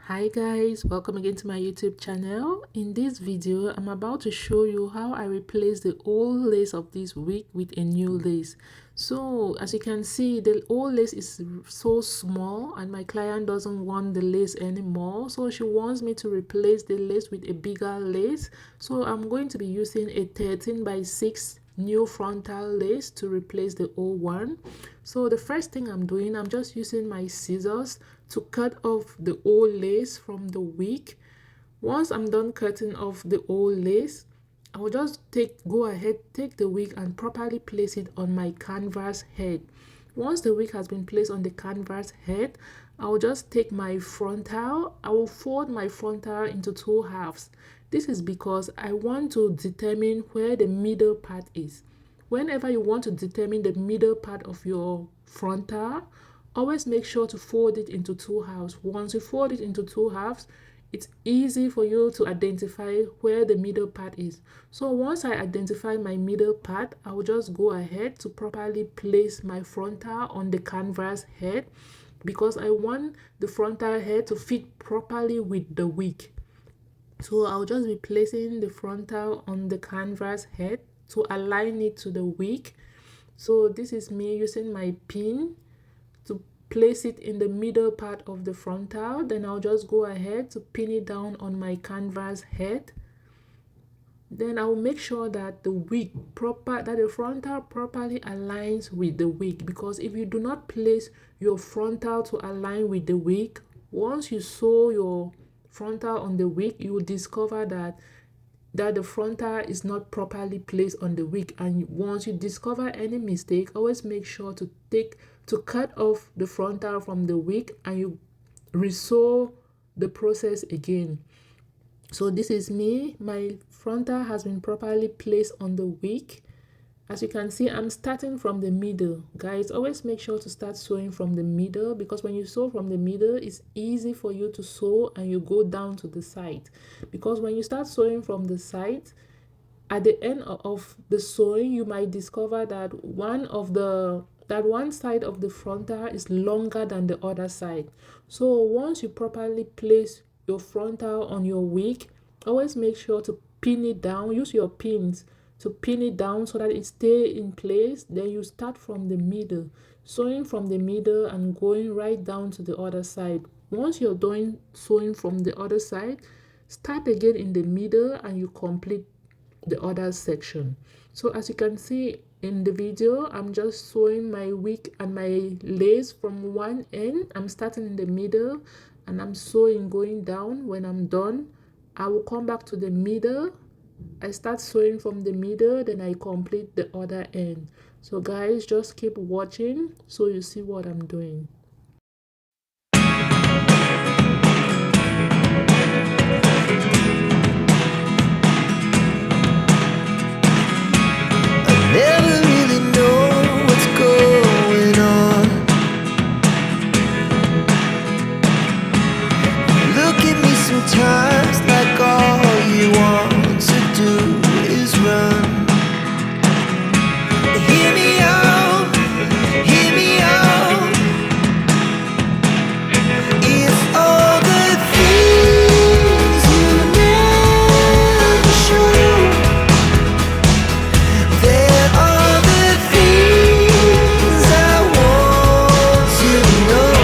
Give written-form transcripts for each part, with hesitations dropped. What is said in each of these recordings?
Hi guys, welcome again to my YouTube channel. In this video, I'm about to show you how I replace the old lace of this wig with a new lace. So as you can see, the old lace is so small and my client doesn't want the lace anymore. So she wants me to replace the lace with a bigger lace. So I'm going to be using a 13 by 6 new frontal lace to replace the old one. So the first thing I'm doing, I'm just using my scissors to cut off the old lace from the wig. Once I'm done cutting off the old lace, I will just take the wig and properly place it on my canvas head. Once the wig has been placed on the canvas head, I will just take my frontal. I will fold my frontal into two halves. This is because I want to determine where the middle part is. Whenever you want to determine the middle part of your frontal, always make sure to fold it into two halves. Once you fold it into two halves, it's easy for you to identify where the middle part is. So once I identify my middle part, I will just go ahead to properly place my frontal on the canvas head because I want the frontal head to fit properly with the wig. So I'll just be placing the frontal on the canvas head to align it to the wig. So this is me using my pin to place it in the middle part of the frontal. Then I'll just go ahead to pin it down on my canvas head. Then I'll make sure that the frontal properly aligns with the wig, because if you do not place your frontal to align with the wig, once you sew your frontal on the wig, you will discover that the frontal is not properly placed on the wig. And once you discover any mistake, always make sure to cut off the frontal from the wig and you resew the process again. So this is me. My frontal has been properly placed on the wig. As you can see, I'm starting from the middle. Guys, always make sure to start sewing from the middle, because when you sew from the middle, it's easy for you to sew and you go down to the side. Because when you start sewing from the side, at the end of the sewing, you might discover that one side of the frontal is longer than the other side. So once you properly place your frontal on your wig, always make sure to pin it down. Use your pins to pin it down so that it stays in place. Then you start from the middle, sewing from the middle and going right down to the other side. Once you're done sewing from the other side, start again in the middle and you complete the other section. So as you can see in the video, I'm just sewing my wig and my lace from one end. I'm starting in the middle and I'm sewing going down. When I'm done, I will come back to the middle. I start sewing from the middle, then I complete the other end. So guys, just keep watching so you see what I'm doing. Never really know what's going on. Look at me sometimes like all you want to do is run. Hear me out, hear me out. If all the things you never show, there are the things I want to know.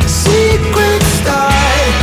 Secret start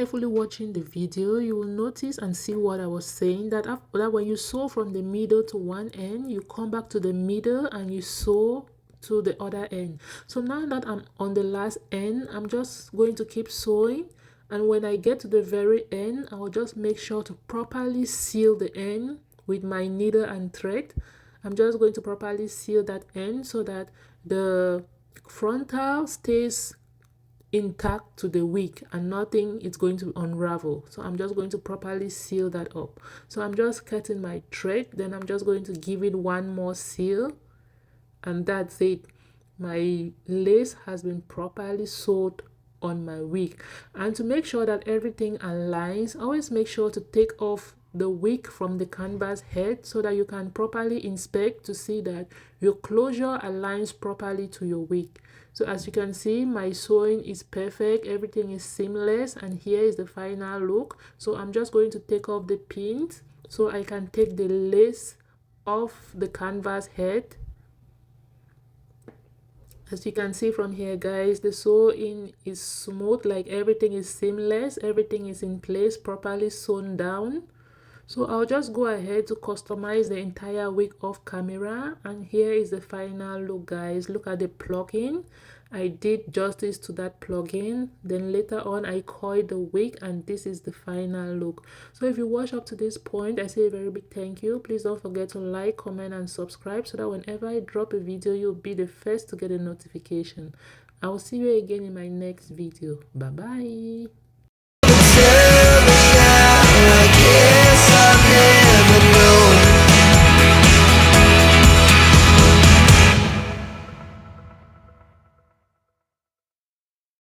carefully watching the video, you will notice and see what I was saying, that that when you sew from the middle to one end, you come back to the middle and you sew to the other end. So now that I'm on the last end, I'm just going to keep sewing, and when I get to the very end, I'll just make sure to properly seal the end with my needle and thread. I'm just going to properly seal that end so that the frontal stays intact to the wick and nothing is going to unravel. So I'm just going to properly seal that up. So I'm just cutting my thread, then I'm just going to give it one more seal, and that's it. My lace has been properly sewed on my wig. And to make sure that everything aligns, always make sure to take off the wig from the canvas head so that you can properly inspect to see that your closure aligns properly to your wig. So as you can see, my sewing is perfect, everything is seamless, and here is the final look. So I'm just going to take off the pins so I can take the lace off the canvas head. As you can see from here, guys, the sewing is smooth, like everything is seamless, everything is in place, properly sewn down. So I'll just go ahead to customize the entire wig off camera, and here is the final look, guys. Look at the plugin. I did justice to that plugin, then later on I coiled the wig, and this is the final look. So if you watch up to this point, I say a very big thank you. Please don't forget to like, comment and subscribe so that whenever I drop a video, you'll be the first to get a notification. I will see you again in my next video. Bye bye.